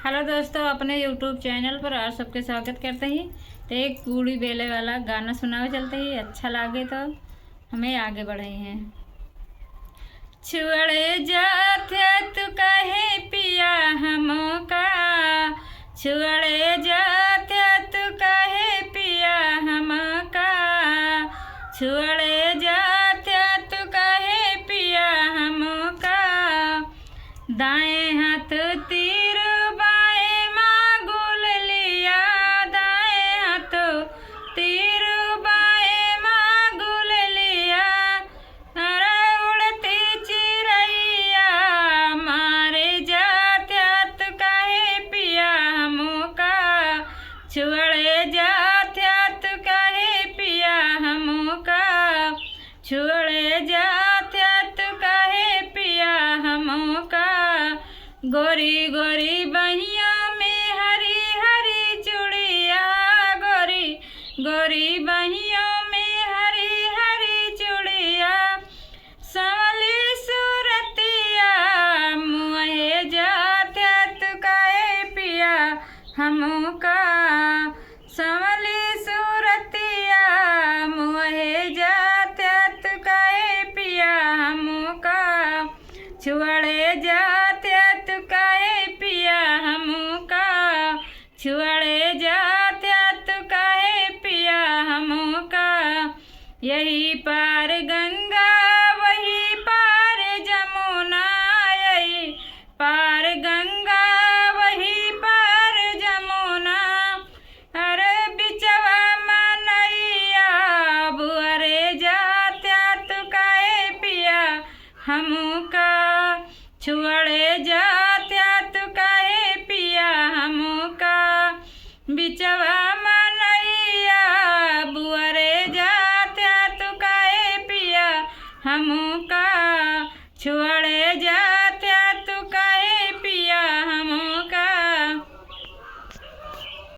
Hello दोस्तों, अपने YouTube channel पर आप सबके स्वागत करते हैं। तो एक पूड़ी बेले वाला गाना सुनावे चलते ही, अच्छा लगे तो हमें आगे बढ़े हैं। छुअड़े जाते तू कहे पिया हमका, छुअड़े जाते तू कहे पिया हमका, छुअड़े जाते तू कहे पिया हमका। दाएं हाथ तीर बाएं मांगुल लिया, दाएं हाथ तीर बाएं मांगुल लिया। अरे उड़ती चिड़ैया मारे जाते तू कहे पिया हमका, छुअड़े जाते तू कहे पिया हमका, छुअड़े जाते तू कहे पिया हमका। गोरी गोरी बहिया में हरी हरी चूड़िया, गोरी गोरी बहिया में हरी हरी चूड़िया। संवली सूरतिया मुँहे जाते तू कहे पिया हमका, संवली सूरतिया मुँहे जाते तू कहे पिया हमका, छुअड़े जाते तू कहे पिया हमका, छुअड़े जाते तू कहे पिया हमका। यही पार गंगा वही पार जमुना, यही पार गंगा वही पार जमुना। अरे बिचवा मनैया बुअरे जाते तू कहे पिया हमका, छुअड़े जाते तू कहे पिया हमका। बिचवा मनैया बुअरे जाते तू कहे पिया हमका, छुअड़े जा